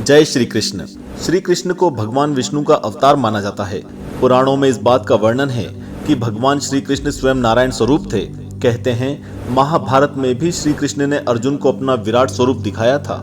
जय श्री कृष्ण। श्री कृष्ण को भगवान विष्णु का अवतार माना जाता है। पुराणों में इस बात का वर्णन है कि भगवान श्री कृष्ण स्वयं नारायण स्वरूप थे। कहते हैं महाभारत में भी श्री कृष्ण ने अर्जुन को अपना विराट स्वरूप दिखाया था।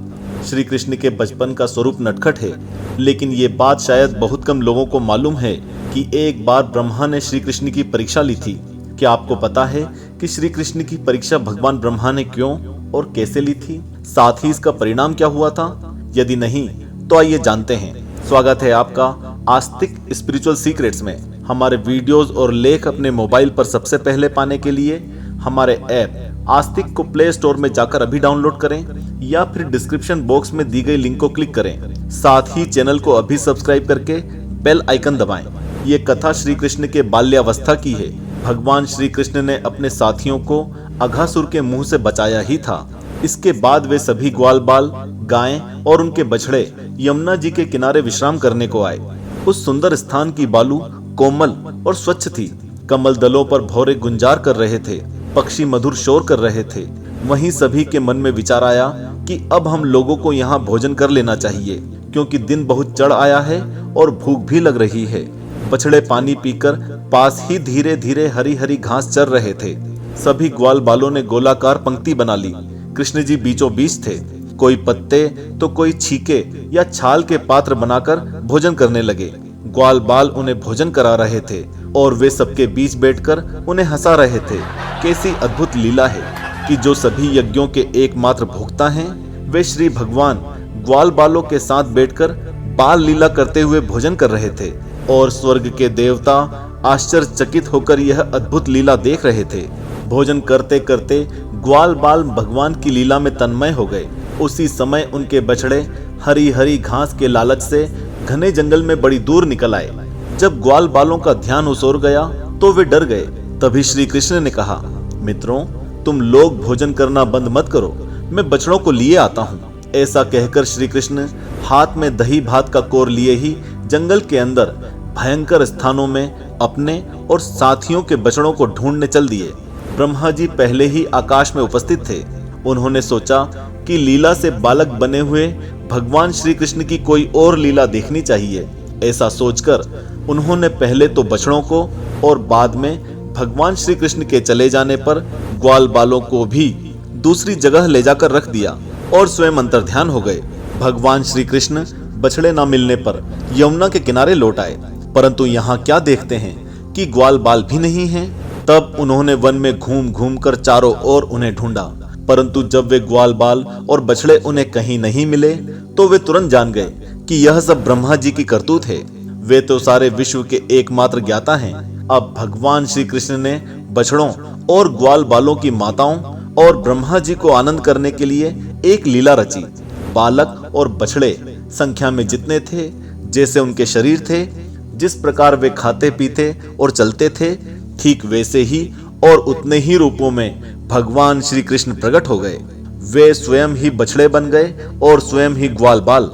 श्री कृष्ण के बचपन का स्वरूप नटखट है, लेकिन ये बात शायद बहुत कम लोगों को मालूम है कि एक बार ब्रह्मा ने श्री कृष्ण की परीक्षा ली थी। क्या आपको पता है कि श्री कृष्ण की परीक्षा भगवान ब्रह्मा ने क्यों और कैसे ली थी? साथ ही इसका परिणाम क्या हुआ था? यदि नहीं तो आइए जानते हैं। स्वागत है आपका आस्तिक स्पिरिचुअल सीक्रेट्स में। हमारे वीडियोस और लेख अपने मोबाइल पर सबसे पहले पाने के लिए हमारे ऐप आस्तिक को प्ले स्टोर में जाकर अभी डाउनलोड करें या फिर डिस्क्रिप्शन बॉक्स में दी गई लिंक को क्लिक करें। साथ ही चैनल को अभी सब्सक्राइब करके बेल आइकन दबाएं। ये कथा श्री कृष्ण के बाल्यावस्था की है। भगवान श्री कृष्ण ने अपने साथियों को अघासुर के मुंह से बचाया ही था। इसके बाद वे सभी ग्वाल बाल, गायें और उनके बछड़े यमुना जी के किनारे विश्राम करने को आए। उस सुंदर स्थान की बालू कोमल और स्वच्छ थी। कमल दलों पर भौरे गुंजार कर रहे थे, पक्षी मधुर शोर कर रहे थे। वहीं सभी के मन में विचार आया कि अब हम लोगों को यहाँ भोजन कर लेना चाहिए, क्योंकि दिन बहुत चढ़ आया है और भूख भी लग रही है। बछड़े पानी पीकर पास ही धीरे धीरे हरी हरी घास चर रहे थे। सभी ग्वाल बालों ने गोलाकार पंक्ति बना ली। कृष्ण जी बीचों बीच थे। कोई पत्ते तो कोई छीके या छाल के पात्र बनाकर भोजन करने लगे। ग्वाल बाल उन्हें भोजन करा रहे थे और वे सबके बीच बैठकर उन्हें हंसा रहे थे। कैसी अद्भुत लीला है कि जो सभी यज्ञों के एकमात्र भोक्ता हैं, वे श्री भगवान ग्वाल बालों के साथ बैठकर बाल लीला करते हुए भोजन कर रहे थे और स्वर्ग के देवता आश्चर्यचकित होकर यह अद्भुत लीला देख रहे थे। भोजन करते करते ग्वाल बाल भगवान की लीला में तन्मय हो गए। उसी समय उनके बछड़े हरी हरी घास के लालच से घने जंगल में बड़ी दूर निकल आए। जब ग्वाल बालों का ध्यान उस ओर गया तो वे डर गए। तभी श्री कृष्ण ने कहा, मित्रों, तुम लोग भोजन करना बंद मत करो, मैं बछड़ों को लिए आता हूँ। ऐसा कहकर श्री कृष्ण हाथ में दही भात का कोर लिए ही जंगल के अंदर भयंकर स्थानों में अपने और साथियों के बछड़ों को ढूंढने चल दिए। ब्रह्मा जी पहले ही आकाश में उपस्थित थे। उन्होंने सोचा कि लीला से बालक बने हुए भगवान श्री कृष्ण की कोई और लीला देखनी चाहिए। ऐसा सोचकर उन्होंने पहले तो बछड़ों को और बाद में भगवान श्री कृष्ण के चले जाने पर ग्वाल बालों को भी दूसरी जगह ले जाकर रख दिया और स्वयं अंतर्ध्यान हो गए। भगवान श्री कृष्ण बछड़े न मिलने पर यमुना के किनारे लौट आए, परंतु यहाँ क्या देखते हैं कि ग्वाल बाल भी नहीं हैं। तब उन्होंने वन में घूम घूम कर चारों ओर उन्हें ढूंढा, परंतु जब वे ग्वाल बाल और बछड़े उन्हें कहीं नहीं मिले तो वे तुरंत जान गए कि यह सब ब्रह्मा जी की करतूत है। वे तो सारे विश्व के एकमात्र ज्ञाता हैं। अब भगवान श्री कृष्ण ने बछड़ों और ग्वाल बालों की माताओं और ब्रह्मा जी को आनंद करने के लिए एक लीला रची। बालक और बछड़े संख्या में जितने थे, जैसे उनके शरीर थे, जिस प्रकार वे खाते पीते और चलते थे, ठीक वैसे ही और उतने ही रूपों में भगवान श्री कृष्ण प्रकट हो गए। वे स्वयं ही बछड़े बन गए और स्वयं ही ग्वाल बाल।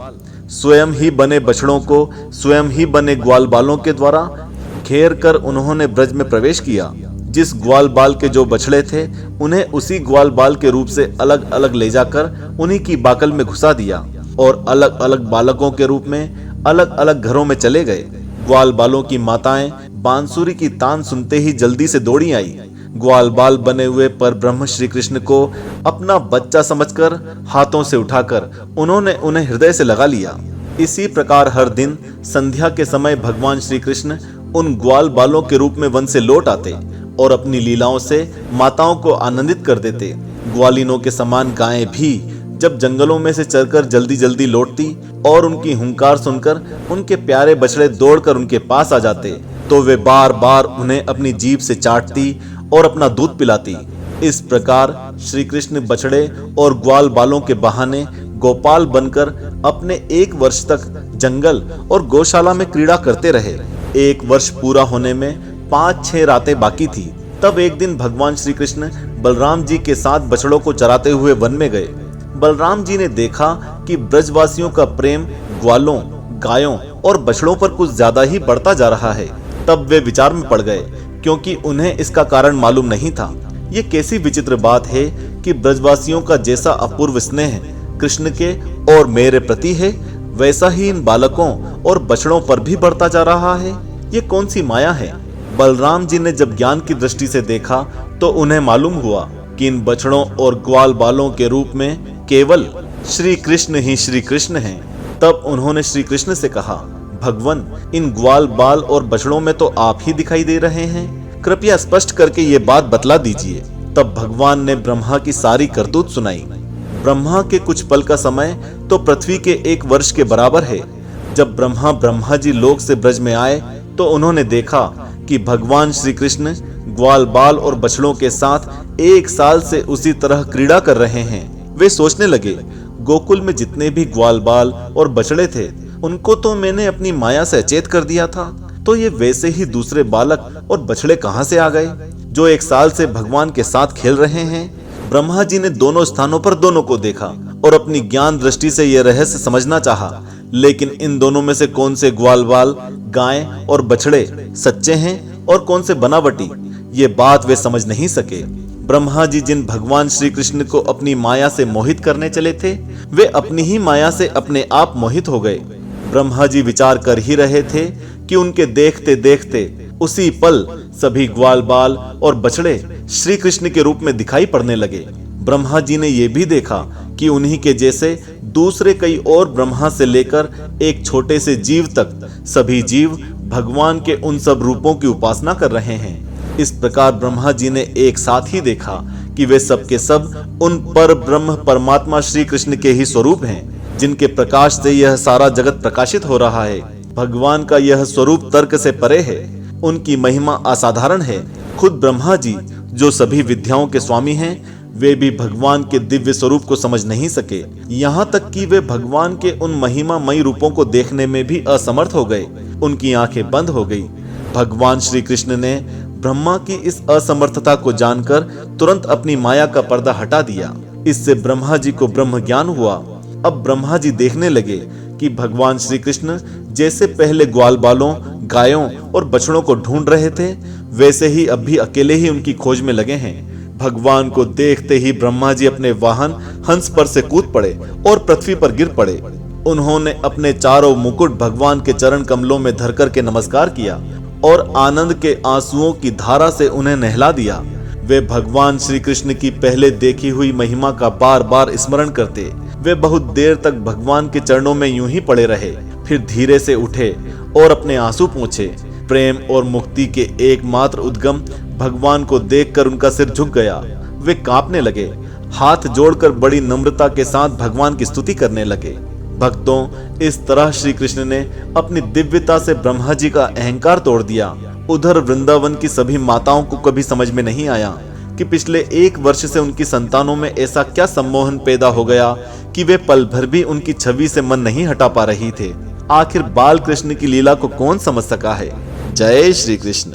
स्वयं ही बने बछड़ों को स्वयं ही बने ग्वाल बालों के द्वारा घेर कर उन्होंने ब्रज में प्रवेश किया। जिस ग्वाल बाल के जो बछड़े थे, उन्हें उसी ग्वाल बाल के रूप से अलग अलग ले जाकर उन्हीं की बाकल में घुसा दिया और अलग अलग बालकों के रूप में अलग अलग घरों में चले गए। ग्वाल बालों की माताएं बांसुरी की तान सुनते ही जल्दी से दौड़ी आई। ग्वाल बाल बने हुए पर ब्रह्म श्री कृष्ण को अपना बच्चा समझकर हाथों से उठाकर उन्होंने उन्हें हृदय से लगा लिया। इसी प्रकार हर दिन संध्या के समय भगवान श्री कृष्ण उन ग्वाल बालों के रूप में वन से लौट आते और अपनी लीलाओं से माताओं को आनंदित कर देते। ग्वालिनों के समान गायें भी जब जंगलों में से चलकर जल्दी जल्दी लौटती और उनकी हुंकार सुनकर उनके प्यारे बछड़े दौड़कर उनके पास आ जाते, तो वे बार बार उन्हें अपनी जीभ से चाटती और अपना दूध पिलाती। इस प्रकार श्री कृष्ण बछड़े और ग्वाल बालों के बहाने गोपाल बनकर अपने 1 वर्ष तक जंगल और गौशाला में क्रीड़ा करते रहे। 1 वर्ष पूरा होने में 5-6 रातें बाकी थी। तब एक दिन भगवान श्री कृष्ण बलराम जी के साथ बछड़ों को चराते हुए वन में गए। बलराम जी ने देखा कि ब्रजवासियों का प्रेम ग्वालों, गायों और बछड़ों पर कुछ ज्यादा ही बढ़ता जा रहा है। तब वे विचार में पड़ गए, क्योंकि उन्हें इसका कारण मालूम नहीं था। ये कैसी विचित्र बात है कि ब्रजवासियों का जैसा अपूर्व स्नेह कृष्ण के और मेरे प्रति है, वैसा ही इन बालकों और बछड़ों पर भी बढ़ता जा रहा है। ये कौन सी माया है? बलराम जी ने जब ज्ञान की दृष्टि से देखा तो उन्हें मालूम हुआ कि इन बछड़ों और ग्वाल बालों के रूप में केवल श्री कृष्ण ही श्री कृष्ण हैं। तब उन्होंने श्री कृष्ण से कहा, भगवन, इन ग्वाल बाल और बछड़ों में तो आप ही दिखाई दे रहे हैं, कृपया स्पष्ट करके ये बात बतला दीजिए। तब भगवान ने ब्रह्मा की सारी करतूत सुनाई। ब्रह्मा के कुछ पल का समय तो पृथ्वी के 1 वर्ष के बराबर है। जब ब्रह्मा जी लोक से ब्रज में आए तो उन्होंने देखा कि भगवान श्री कृष्ण ग्वाल बाल और बछड़ों के साथ 1 साल से उसी तरह क्रीड़ा कर रहे हैं। वे सोचने लगे, गोकुल में जितने भी ग्वाल बाल और बछड़े थे उनको तो मैंने अपनी माया से अचेत कर दिया था, तो ये वैसे ही दूसरे बालक और बछड़े कहां से आ गए जो 1 साल से भगवान के साथ खेल रहे हैं? ब्रह्मा जी ने दोनों स्थानों पर दोनों को देखा और अपनी ज्ञान दृष्टि से यह रहस्य समझना चाहा, लेकिन इन दोनों में से कौन से ग्वाल बाल, गाय और बछड़े सच्चे हैं और कौन से बनावटी, ये बात वे समझ नहीं सके। ब्रह्मा जी जिन भगवान श्री कृष्ण को अपनी माया से मोहित करने चले थे, वे अपनी ही माया से अपने आप मोहित हो गए। ब्रह्मा जी विचार कर ही रहे थे कि उनके देखते देखते उसी पल सभी ग्वाल बाल और बछड़े श्री कृष्ण के रूप में दिखाई पड़ने लगे। ब्रह्मा जी ने यह भी देखा कि उन्हीं के जैसे दूसरे कई और ब्रह्मा से लेकर एक छोटे से जीव तक सभी जीव भगवान के उन सब रूपों की उपासना कर रहे हैं। इस प्रकार ब्रह्मा जी ने एक साथ ही देखा कि वे सब के सब उन पर ब्रह्म परमात्मा श्री कृष्ण के ही स्वरूप हैं, जिनके प्रकाश से यह सारा जगत प्रकाशित हो रहा है। भगवान का यह स्वरूप तर्क से परे है, उनकी महिमा असाधारण है। खुद ब्रह्मा जी जो सभी विद्याओं के स्वामी हैं, वे भी भगवान के दिव्य स्वरूप को समझ नहीं सके। यहाँ तक कि वे भगवान के उन महिमामयी रूपों को देखने में भी असमर्थ हो गए। उनकी आंखें बंद हो गई। भगवान श्री कृष्ण ने ब्रह्मा की इस असमर्थता को जानकर तुरंत अपनी माया का पर्दा हटा दिया। इससे ब्रह्मा जी को ब्रह्म ज्ञान हुआ। अब ब्रह्मा जी देखने लगे कि भगवान श्री कृष्ण जैसे पहले ग्वाल बालों, गायों और बछड़ों को ढूंढ रहे थे, वैसे ही अब भी अकेले ही उनकी खोज में लगे हैं। भगवान को देखते ही ब्रह्मा जी अपने वाहन हंस पर से कूद पड़े और पृथ्वी पर गिर पड़े। उन्होंने अपने चारों मुकुट भगवान के चरण कमलों में धर कर के नमस्कार किया और आनंद के आंसुओं की धारा से उन्हें नहला दिया। वे भगवान श्री कृष्ण की पहले देखी हुई महिमा का बार बार स्मरण करते। वे बहुत देर तक भगवान के चरणों में यूं ही पड़े रहे, फिर धीरे से उठे और अपने आंसू पोंछे। प्रेम और मुक्ति के एकमात्र उद्गम भगवान को देखकर उनका सिर झुक गया। वे कांपने लगे, हाथ जोड़कर बड़ी नम्रता के साथ भगवान की स्तुति करने लगे। भक्तों, इस तरह श्री कृष्ण ने अपनी दिव्यता से ब्रह्मा जी का अहंकार तोड़ दिया। उधर वृंदावन की सभी माताओं को कभी समझ में नहीं आया कि पिछले 1 वर्ष से उनकी संतानों में ऐसा क्या सम्मोहन पैदा हो गया कि वे पल भर भी उनकी छवि से मन नहीं हटा पा रही थे। आखिर बाल कृष्ण की लीला को कौन समझ सका है? जय श्री कृष्ण।